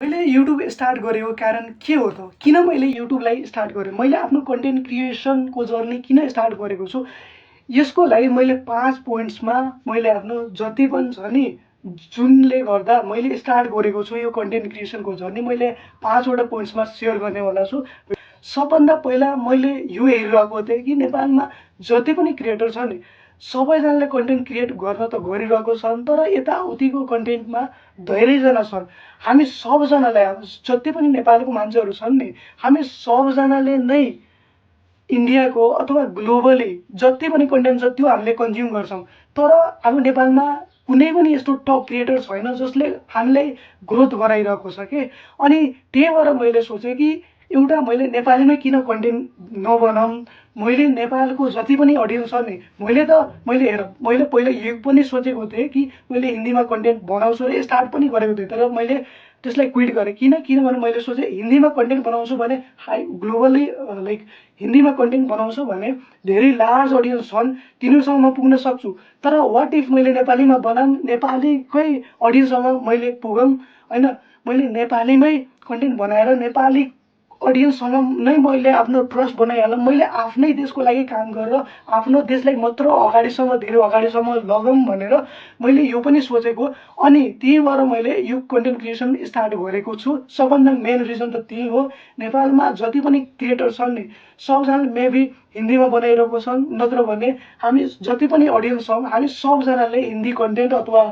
मैले YouTube start गरेको कारण के हो त? किन मैले युट्युबलाई स्टार्ट गरेँ? मैले आफ्नो कन्टेन्ट क्रिएसनको जर्नी किन स्टार्ट गरेको छु? यसको लागि मैले 5 पोइन्ट्समा मैले आफ्नो जति पनि छ नि, जुनले गर्दा मैले स्टार्ट गरेको छु यो कन्टेन्ट क्रिएसनको जर्नी, मैले 5 वटा पोइन्ट्समा सेयर गर्नेवाला छु। सबभन्दा पहिला मैले यो हेरिरहेको थिएँ कि नेपालमा जति पनि क्रिएटर छ नि, सबैजनाले कन्टेन्ट क्रिएट गर्न त गरिरहेको छन्, तर यताउतिको कन्टेन्टमा धेरैजना छन्। हामी सबजनालाई, जति पनि नेपालको मान्छेहरू छन् नि, हामी सबजनाले नै इन्डियाको अथवा ग्लोबली जति पनि कन्टेन्ट छ त्यो हामीले कन्ज्युम गर्छौँ। तर हाम्रो नेपालमा कुनै पनि यस्तो टप क्रिएटर छैन जसले हामीलाई ग्रोथ गराइरहेको छ कि। अनि त्यही भएर मैले सोचेँ कि एउटा मैले नेपालीमै किन कन्टेन्ट नबनाऊँ। मैले नेपालको जति पनि अडियन्स छ नि, मैले हेर, मैले पहिला यो पनि सोचेको थिएँ कि मैले हिन्दीमा कन्टेन्ट बनाउँछु र स्टार्ट पनि गरेको थिएँ, तर मैले त्यसलाई क्विट गरेँ। किनभने मैले सोचेँ हिन्दीमा कन्टेन्ट बनाउँछु भने ग्लोबली लाइक हिन्दीमा कन्टेन्ट बनाउँछु भने धेरै लार्ज अडियन्स छन्, तिनीहरूसम्म म पुग्न सक्छु। तर वाट इफ मैले नेपालीमा बनाऊँ, नेपालीकै अडियन्ससँग मैले पुगौँ होइन। मैले नेपालीमै कन्टेन्ट बनाएर नेपाली अडियन्ससँग नै मैले आफ्नो ट्रस्ट बनाइहालौँ। मैले आफ्नै देशको लागि काम गरेर आफ्नो देशलाई मात्र धेरै अगाडिसम्म लगाऊँ भनेर मैले यो पनि सोचेको। अनि त्यही भएर मैले यो कन्टेन्ट क्रिएसन स्टार्ट गरेको छु। सबभन्दा मेन रिजन त त्यही हो। नेपालमा जति पनि क्रिएटर छन् नि, सबजनाले मेबी हिन्दीमा बनाइरहेको छन्, नत्र भने हामी जति पनि अडियन्स छौँ, हामी सबजनाले हिन्दी कन्टेन्ट अथवा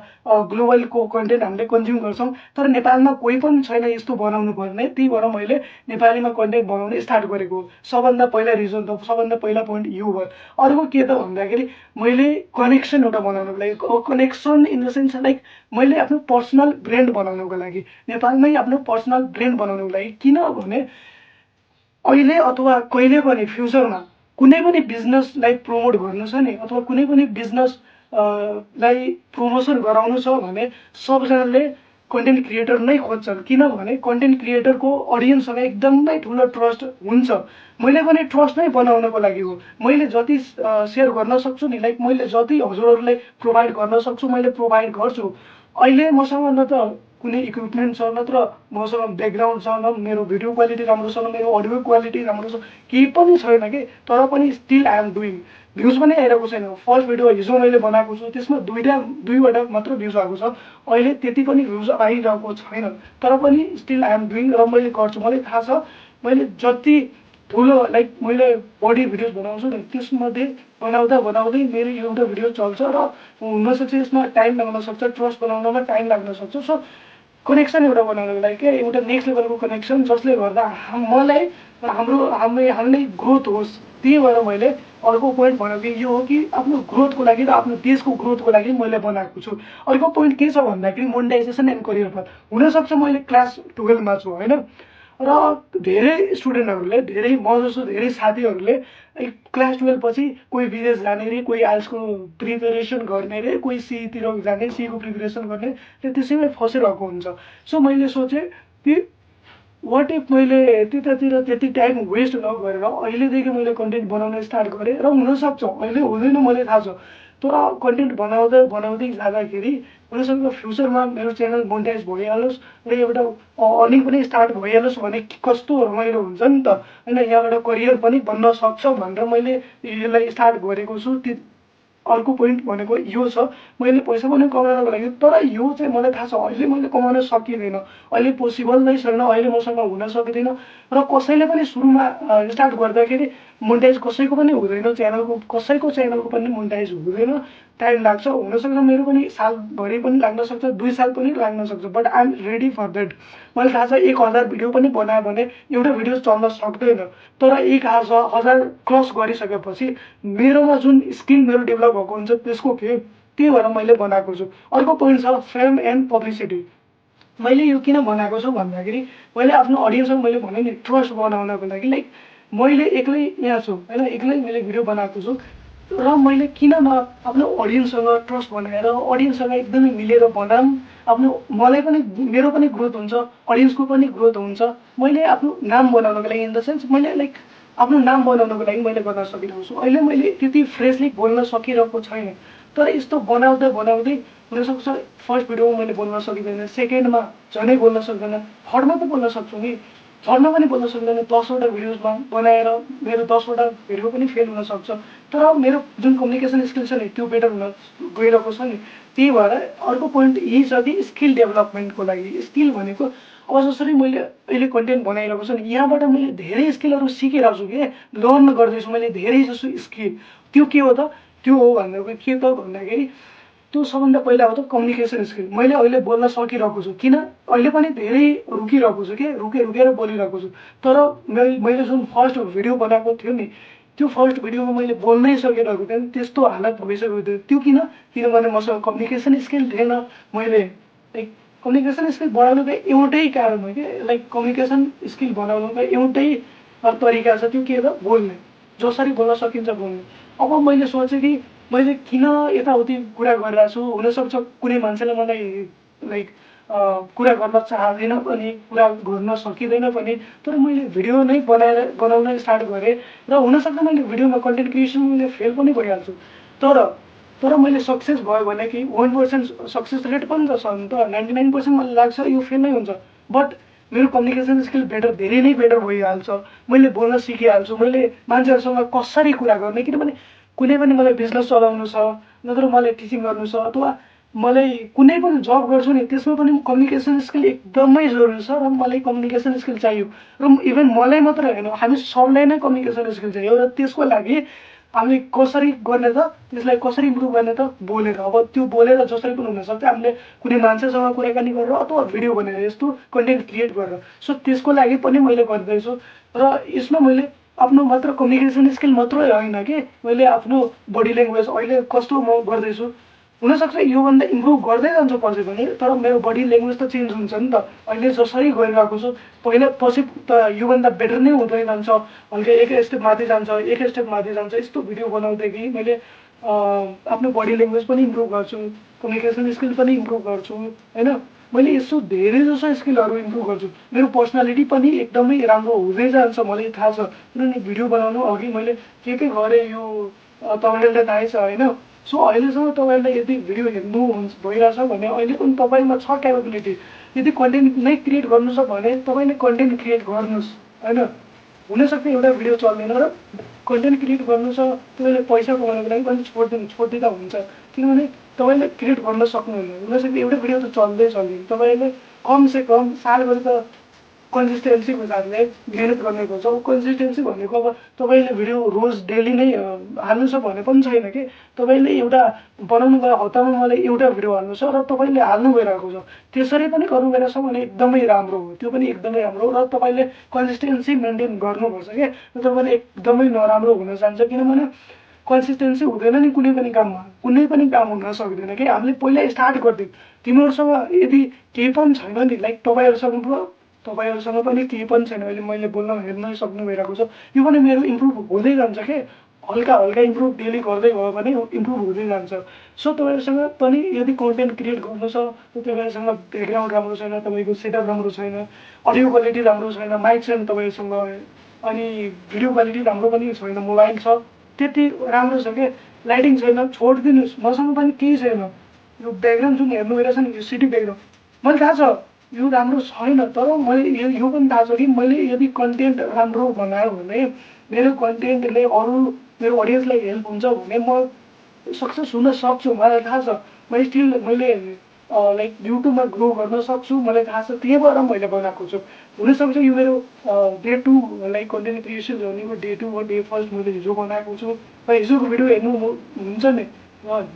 ग्लोबलको कन्टेन्ट हामीले कन्ज्युम गर्छौँ। तर नेपालमा कोही पनि छैन यस्तो बनाउनु पर्ने। त्यही भएर मैले नेपालीमा कन्टेन्ट बनाउन स्टार्ट गरेको हो। सबभन्दा पहिला रिजन त, सबभन्दा पहिला पोइन्ट यो भयो। अर्को के त भन्दाखेरि मैले कनेक्सन एउटा बनाउनुको लागि, connection in the sense like मैले आफ्नो पर्सनल ब्रान्ड बनाउनुको लागि, नेपालमै आफ्नो पर्सनल ब्रान्ड बनाउनुको लागि। किनभने अहिले अथवा कहिले पनि फ्युचरमा कुनै पनि बिजनेसलाई प्रमोट गर्नु छ नि, अथवा कुनै पनि बिजनेस लाई प्रमोसन गराउनु छ भने सबजनाले कन्टेन्ट क्रिएटर नै खोज्छन्। किनभने कन्टेन्ट क्रिएटरको अडियन्ससँग एकदमै ठुलो ट्रस्ट हुन्छ। मैले पनि ट्रस्ट नै बनाउनको लागि हो। मैले जति सेयर गर्न सक्छु नि, लाइक मैले जति हजुरहरूलाई प्रोभाइड गर्न सक्छु मैले प्रोभाइड गर्छु। अहिले मसँग न त कुनै इक्विपमेन्ट छ, नत्र मसँग ब्याकग्राउन्ड छ, न मेरो भिडियो क्वालिटी राम्रो छ, न मेरो अडियो क्वालिटी राम्रो छ, केही पनि छैन कि। तर पनि still I am doing. Views पनि आइरहेको छैन। फर्स्ट भिडियो हिजो मैले बनाएको छु, त्यसमा दुईवटा मात्र भ्युज आएको छ। अहिले त्यति पनि भ्युज आइरहेको छैन। तर पनि स्टिल आई एम डुइङ र मैले गर्छु। मलाई थाहा छ मैले जति ठुलो लाइक मैले बडी भिडियोज बनाउँछु नि, त्यसमध्ये बनाउँदै मेरो एउटा भिडियो चल्छ र हुनसक्छ यसमा टाइम लाग्न सक्छ, ट्रस्ट बनाउनमा टाइम लाग्न सक्छ। सो कनेक्सन एउटा बनाउनको लागि क्या, एउटा नेक्स्ट लेभलको कनेक्सन, जसले गर्दा मलाई हामीलाई ग्रोथ होस्। त्यही भएर मैले अर्को पोइन्ट भनेको यो हो कि आफ्नो ग्रोथको लागि र आफ्नो देशको ग्रोथको लागि मैले बनाएको छु। अर्को पोइन्ट के छ भन्दाखेरि मोनेटाइजेसन एन्ड करियर पाथ। हुनसक्छ मैले क्लास 12मा छु होइन, र धेरै स्टुडेन्टहरूले, धेरै म जस्तो धेरै साथीहरूले क्लास 12 पछि कोही विदेश जाने रे, कोही आइएलटिएसको प्रिपेरेसन गर्ने रे, कोही सीतिर जाने, सीको प्रिपेरेसन गर्ने, त्यसैमै फसिरहेको हुन्छ। सो मैले सोचेँ कि वाट इफ मैले त्यतातिर त्यति टाइम वेस्ट नगरेर अहिलेदेखि मैले कन्टेन्ट बनाउन स्टार्ट गरेँ। र हुनसक्छ अहिले हुँदैन, मलाई थाहा छ। तर कन्टेन्ट बनाउँदै जाँदाखेरि हुनसक्छ फ्युचरमा मेरो च्यानल मोनेटाइज भइहालोस् र एउटा अर्निङ पनि स्टार्ट भइहालोस् भने कस्तो रमाइलो हुन्छ नि त होइन। यहाँबाट करियर पनि बन्न सक्छ भनेर मैले यसलाई स्टार्ट गरेको छु। अर्को पोइन्ट भनेको यो छ, मैले पैसा पनि कमाउनको लागि। तर यो चाहिँ मलाई थाहा छ अहिले मैले कमाउन सकिँदैन, अहिले पोसिबल नै छैन, अहिले मसँग हुन सक्दैन। र कसैले पनि सुरुमा स्टार्ट गर्दाखेरि मोनेटाइज कसैको पनि हुँदैन, कसैको च्यानलको पनि मोनेटाइज हुँदैन, टाइम लाग्छ। हुनसक्छ मेरो पनि सालभरि पनि लाग्न सक्छ, 2 साल पनि लाग्न सक्छ, but I am ready for that. मलाई थाहा छ 1000 भिडियो पनि बनायो भने एउटा भिडियो चल्न सक्दैन। तर 1000 क्रस गरिसकेपछि मेरोमा जुन स्किल मेरो डेभलप भएको हुन्छ त्यसको के, त्यही भएर मैले बनाएको छु। अर्को पोइन्ट छ फेम एन्ड पब्लिसिटी। मैले यो किन बनाएको छु भन्दाखेरि मैले आफ्नो अडियन्ससँग मैले भने नि ट्रस्ट बनाउनको लागि। लाइक मैले एक्लै यहाँ छु होइन, एक्लै मैले भिडियो बनाएको छु, र मैले किन आफ्नो अडियन्ससँग ट्रस्ट बनाएर अडियन्ससँग एकदमै मिलेर बनाऊँ। मलाई पनि मेरो पनि ग्रोथ हुन्छ, अडियन्सको पनि ग्रोथ हुन्छ। मैले आफ्नो नाम बनाउनको लागि, इन द सेन्स मैले लाइक आफ्नो नाम बनाउनको लागि मैले गर्न सकिरहेको छु। अहिले मैले त्यति फ्रेसली बोल्न सकिरहेको छैन, तर यस्तो बनाउँदै बनाउँदै हुनसक्छ फर्स्ट भिडियोमा मैले बोल्न सकिँदैन, सेकेन्डमा झनै बोल्न सक्दैन, थर्डमा त बोल्न सक्छु नि, थर्डमा पनि बोल्न सक्दैन। 10वटा भिडियोजमा बनाएर मेरो 10वटा भिडियो पनि फेल हुनसक्छ। तर मेरो जुन कम्युनिकेसन स्किल छ नि त्यो बेटर हुन गइरहेको छ नि। त्यही भएर अर्को पोइन्ट यही छ कि स्किल डेभलपमेन्टको लागि स्किल भनेको अब जसरी मैले अहिले कन्टेन्ट बनाइरहेको छु नि, यहाँबाट मैले धेरै स्किलहरू सिकिरहेको छु कि लर्न गर्दैछु मैले धेरै जसो स्किल। त्यो के हो त, त्यो हो भन्दा के त भन्दाखेरि त्यो सबभन्दा पहिला हो त कम्युनिकेसन स्किल। मैले अहिले बोल्न सकिरहेको छु, किन अहिले पनि धेरै रुकिरहेको छु कि रुकेर बोलिरहेको छु। तर मैले जुन फर्स्ट भिडियो बनाएको थियो नि, त्यो फर्स्ट भिडियोमा मैले बोल्नै सकिरहेको थिएन, त्यस्तो हालत भइसकेको थियो। त्यो किनभने मसँग कम्युनिकेसन स्किल थिएन। मैले लाइक कम्युनिकेसन स्किल बढाउनुको एउटै कारण हो कि लाइक कम्युनिकेसन स्किल बनाउनुको एउटै तरिका छ, त्यो के हो त बोल्ने, जसरी बोल्न सकिन्छ बोल्ने। अब मैले सोचेँ कि मैले किन यताउति कुरा गरिरहेको छु, हुनसक्छ कुनै मान्छेले मलाई लाइक कुरा गर्न चाहँदैन पनि, कुरा गर्न सकिँदैन पनि, तर मैले भिडियो नै बनाउन स्टार्ट गरेँ र हुनसक्छ मैले भिडियोमा कन्टेन्ट क्रिएसनमा मैले फेल पनि भइहाल्छु। तर मैले सक्सेस भयो भने कि 1% सक्सेस रेट पनि त छ नि त, 99% मलाई लाग्छ यो फेल नै हुन्छ। बट मेरो कम्युनिकेसन स्किल धेरै नै बेटर भइहाल्छ, मैले बोल्न सिकिहाल्छु, मैले मान्छेहरूसँग कसरी कुरा गर्ने। किनभने कुनै पनि मलाई बिजनेस चलाउनु छ, नत्र मलाई टिचिङ गर्नु छ, अथवा मलाई कुनै पनि जब गर्छु नि त्यसमा पनि कम्युनिकेसन स्किल एकदमै जरुरी छ र मलाई कम्युनिकेसन स्किल चाहियो। र इभन मलाई मात्र होइन, हामी सबलाई नै कम्युनिकेसन स्किल चाहियो र त्यसको लागि हामीले कसरी गर्ने त, त्यसलाई कसरी इम्प्रुभ गर्ने त बोलेर। अब त्यो बोलेर जसरी पनि हुनसक्छ, हामीले कुनै मान्छेसँग कुराकानी गरेर अथवा भिडियो बनाएर यस्तो कन्टेन्ट क्रिएट गरेर। सो त्यसको लागि पनि मैले गर्दैछु र यसमा मैले आफ्नो मात्र कम्युनिकेसन स्किल मात्रै होइन कि मैले आफ्नो बडी ल्याङ्ग्वेज अहिले कस्तो म गर्दैछु, हुनसक्छ योभन्दा इम्प्रुभ गर्दै जान्छ पछि पनि, तर मेरो बडी ल्याङ्ग्वेज त चेन्ज हुन्छ नि त। अहिले जसरी गरिरहेको छु पहिला पछि त योभन्दा बेटर नै हुँदै जान्छ, हल्का एक स्टेप माथि जान्छ, एक स्टेप माथि जान्छ। यस्तो भिडियो बनाउँदाखेरि मैले आफ्नो बडी ल्याङ्ग्वेज पनि इम्प्रुभ गर्छु, कम्युनिकेसन स्किल पनि इम्प्रुभ गर्छु होइन। मैले यसो धेरै जसो स्किलहरू इम्प्रुभ गर्छु, मेरो पर्सनालिटी पनि एकदमै राम्रो हुँदै जान्छ, मलाई थाहा छ। किनभने भिडियो बनाउनु अघि मैले के गरेँ यो तपाईँहरूलाई थाहै छ होइन। सो अहिलेसम्म तपाईँहरूलाई यदि भिडियो हेर्नु भइरहेछ भने अहिले पनि तपाईँमा छ क्यापेबिलिटी। यदि कन्टेन्ट नै क्रिएट गर्नु छ भने तपाईँले कन्टेन्ट क्रिएट गर्नुहोस् होइन। हुनसक्छ एउटा भिडियो चल्दैन र कन्टेन्ट क्रिएट गर्नु छ, तपाईँले पैसा कमाउनुको लागि पनि छोडिदिँदा हुन्छ, किनभने तपाईँले क्रिएट गर्न सक्नुहुन्न। हुनसक्छ एउटा भिडियो त चल्दैन, तपाईँले कमसेकम सालभरि त कन्सिस्टेन्सीको साथले मिहिनेत गर्नुपर्छ। अब कन्सिस्टेन्सी भनेको अब तपाईँले भिडियो रोज डेली नै हाल्नु छ भने पनि छैन कि, तपाईँले एउटा बनाउनु भयो, हप्तामा मलाई एउटा भिडियो हाल्नु छ र तपाईँले हाल्नु भइरहेको छ, त्यसरी पनि गर्नु भइरहेछ भने एकदमै राम्रो हो, त्यो पनि एकदमै राम्रो हो। र तपाईँले कन्सिस्टेन्सी मेन्टेन गर्नुपर्छ क्या, नत्र भने एकदमै नराम्रो हुन जान्छ। किनभने कन्सिस्टेन्सी हुँदैन नि कुनै पनि काम हुन सक्दैन कि। हामीले पहिला स्टार्ट गरिदिउँ, तिमीहरूसँग यदि केही पनि छैन नि, लाइक तपाईँहरूसँग पनि केही पनि छैन, अहिले मैले बोल्न हेर्न सक्नु भइरहेको छ, यो पनि मेरो इम्प्रुभ हुँदै जान्छ कि, हल्का इम्प्रुभ डेली गर्दै गयो भने इम्प्रुभ हुँदै जान्छ। सो तपाईँहरूसँग पनि यदि कन्टेन्ट क्रिएट गर्नु छ, तपाईँहरूसँग ब्याकग्राउन्ड राम्रो छैन, तपाईँको सेटअप राम्रो छैन, अडियो क्वालिटी राम्रो छैन, माइक छैन तपाईँसँग, अनि भिडियो क्वालिटी राम्रो पनि छैन, मोबाइल छ त्यति राम्रो छ कि, लाइटिङ छैन, छोडिदिनुहोस्। मसँग पनि केही छैन, यो ब्याकग्राउन्ड जुन हेर्नु भइरहेछ नि यो सिटी ब्याकग्राउन्ड, मलाई थाहा छ यो राम्रो छैन, तर मैले यो पनि थाहा छ कि मैले यदि कन्टेन्ट राम्रो बनायो भने मेरो कन्टेन्टले अरू मेरो अडियन्सलाई हेल्प हुन्छ भने म सक्सेस हुन सक्छु, मलाई थाहा छ। मैले लाइक युट्युबमा ग्रो गर्न सक्छु, मलाई थाहा छ, त्यही भएर मैले बनाएको छु। हुनसक्छ यो मेरो डे 2 लाइक कन्टेन्ट क्रिएसन जर्नीको डे 2 वा डे 1 मैले हिजो बनाएको छु। र हिजोको भिडियो हेर्नुहुन्छ नि,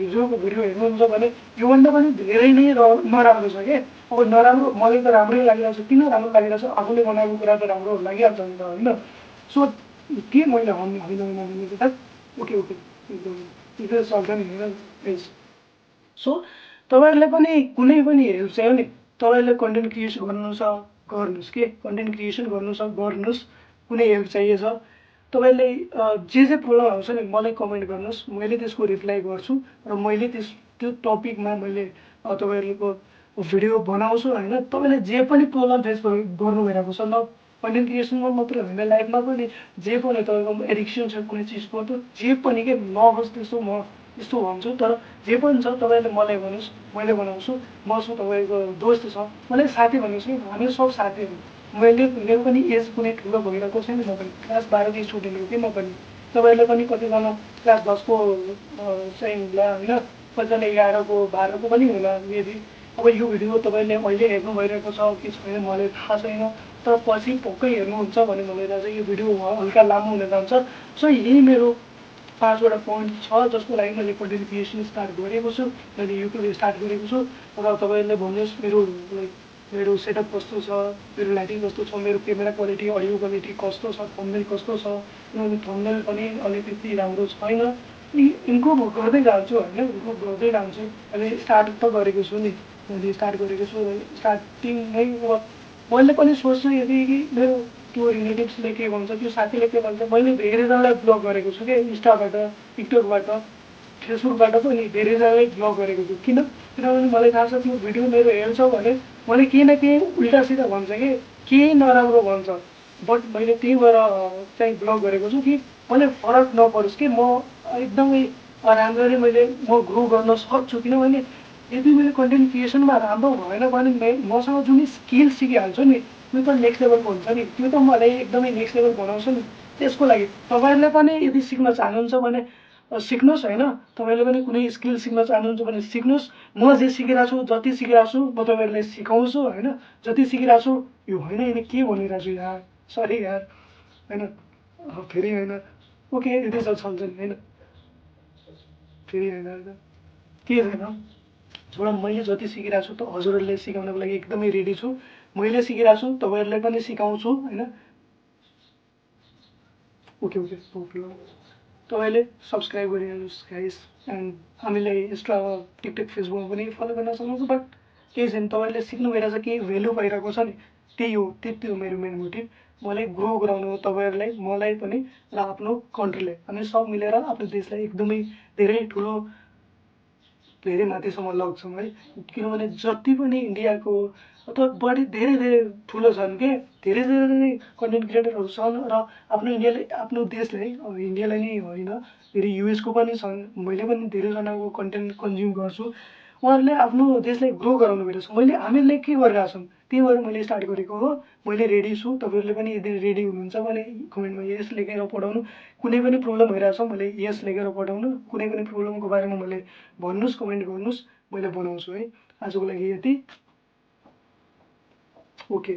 हिजोको भिडियो हेर्नुहुन्छ भने योभन्दा पनि धेरै नै नराम्रो छ क्या। अब नराम्रो मलाई त राम्रै लागिरहेको छ, किन राम्रो लागिरहेको छ, आफूले बनाएको कुरा त राम्रो लागिहाल्छ नि त होइन। सो के मैले होइन ओके एकदम सक्दैन होइन। सो तपाईँहरूलाई पनि कुनै पनि हेल्प चाहियो नि, तपाईँहरूले कन्टेन्ट क्रिएसन गर्नु छ गर्नुहोस् के, कन्टेन्ट क्रिएसन गर्नु छ गर्नुहोस्, कुनै हेल्प चाहिएछ तपाईँलाई जे प्रब्लम आउँछ नि मलाई कमेन्ट गर्नुहोस्, मैले त्यसको रिप्लाई गर्छु र मैले त्यो टपिकमा मैले तपाईँहरूको भिडियो बनाउँछु होइन। तपाईँले जे पनि प्रब्लम फेस गर्नु भइरहेको छ, न कन्टेन्ट क्रिएसनमा मात्रै होइन, लाइफमा पनि जे पनि तपाईँको एडिक्सन छ कुनै चिजको, त जे पनि के नहोस् त्यसो म यस्तो भन्छु। तर जे पनि छ तपाईँले मलाई भन्नुहोस्, मैले बनाउँछु। मसँग तपाईँको दोस्त छ, मलाई साथी भन्नुहोस् कि हामी सब साथीहरू। मेरो पनि एज कुनै ठुलो भइरहेको छैन। म पनि क्लास 12 स्टुडेन्ट हो कि म पनि। तपाईँहरूले पनि कतिजना क्लास 10को चाहिँ होला होइन, कतिजना 11को 12को पनि होला यदि। अब यो भिडियो तपाईँले अहिले हेर्नु भइरहेको छ कि छैन मलाई थाहा छैन, तर पछि पक्कै हेर्नुहुन्छ भने मलाई लाग्छ यो भिडियो हल्का लामो हुन जान्छ। सो यही मेरो 5वटा पोइन्ट छ जसको लागि मैले कन्टेन्ट क्रिएसन स्टार्ट गरेको छु, मैले युट्युब स्टार्ट गरेको छु। र तपाईँहरूले भन्नुहोस् मेरो सेटअप कस्तो छ, मेरो लाइटिङ कस्तो छ, मेरो क्यामेरा क्वालिटी, अडियो क्वालिटी कस्तो छ, थम्बनेल कस्तो छ। किनभने थम्बनेल पनि अलिकति राम्रो छैन, इम्प्रुभ गर्दै जान्छु होइन, इम्प्रुभ गर्दै जान्छु। अहिले स्टार्ट त गरेको छु नि, मैले स्टार्ट गरेको छु। स्टार्टिङ नै अब मैले पनि सोच्छु यदि मेरो त्यो रिलेटिभ्सले के भन्छ, त्यो साथीले के भन्छ, मैले धेरैजनालाई ब्लग गरेको छु क्या, इन्स्टाबाट, टिकटकबाट, फेसबुकबाट पनि धेरैजनालाई ब्लग गरेको छु। किनभने मलाई थाहा छ त्यो भिडियो मेरो हेर्छ भने मैले केही न केही उल्टा सिधा भन्छ कि केही नराम्रो भन्छ। बट मैले त्यही भएर चाहिँ ब्लग गरेको छु कि मलाई फरक नपरोस् कि म एकदमै राम्ररी म ग्रो गर्न सक्छु। किनभने यदि मैले कन्टेन्ट क्रिएसनमा राम्रो भएन भने मसँग जुन स्किल सिकिहाल्छु नि, त्यो त नेक्स्ट लेभलको हुन्छ नि, त्यो त मलाई एकदमै नेक्स्ट लेभल बनाउँछ नि। त्यसको लागि तपाईँहरूले पनि यदि सिक्न चाहनुहुन्छ भने सिक्नुहोस् होइन। तपाईँले पनि कुनै स्किल सिक्न चाहनुहुन्छ भने सिक्नुहोस्। म जे सिकिरहेको छु, जति सिकिरहेको छु म तपाईँहरूलाई सिकाउँछु होइन। जति सिकिरहेको छु यो होइन, यसले के भनिरहेको छु यार, सरी यार होइन, फेरि होइन। ओके यति त चल्छ नि होइन, फेरि होइन के छैन। छोडा, मैले जति सिकिरहेको छु त हजुरहरूले सिकाउनको लागि एकदमै रेडी छु। मैले सिकिरहेको छु, तपाईँहरूलाई पनि सिकाउँछु होइन। ओके तपाईँले सब्सक्राइब गरिहाल्नुहोस् गाइस। एन्ड हामीलाई इन्स्टा, टिकटक, फेसबुकमा पनि फलो गर्न सक्नुहुन्छ। बट केही छैन, तपाईँहरूले सिक्नु भइरहेछ, केही भेल्यु पाइरहेको छ नि, त्यति हो मेरो मेन मोटिभ। मलाई ग्रो गराउनु हो तपाईँहरूलाई, मलाई पनि र आफ्नो कन्ट्रीलाई। हामी सब मिलेर आफ्नो देशलाई एकदमै धेरै माथिसम्म लग्छौँ है। किनभने जति पनि इन्डियाको अथवा बढी धेरै ठुलो छन् के, धेरै कन्टेन्ट क्रिएटरहरू छन् र आफ्नो देशलाई, अब इन्डियालाई नै होइन, फेरि युएसको पनि छन्। मैले पनि धेरैजनाको कन्टेन्ट कन्ज्युम गर्छु। उहाँहरूले आफ्नो देशलाई ग्रो गराउनु भइरहेछ। हामीहरूले के गरिरहेको छौँ, त्यही भएर मैले स्टार्ट गरेको हो। मैले रेडी छु। तपाईँहरूले पनि यदि रेडी हुनुहुन्छ भने कमेन्टमा यस लेखेर पठाउनु। कुनै पनि प्रब्लम भइरहेछ मैले यस लेखेर पठाउनु। कुनै पनि प्रब्लमको बारेमा मैले भन्नुहोस्, कमेन्ट गर्नुहोस्, मैले बनाउँछु है। आजको लागि यति, ओके।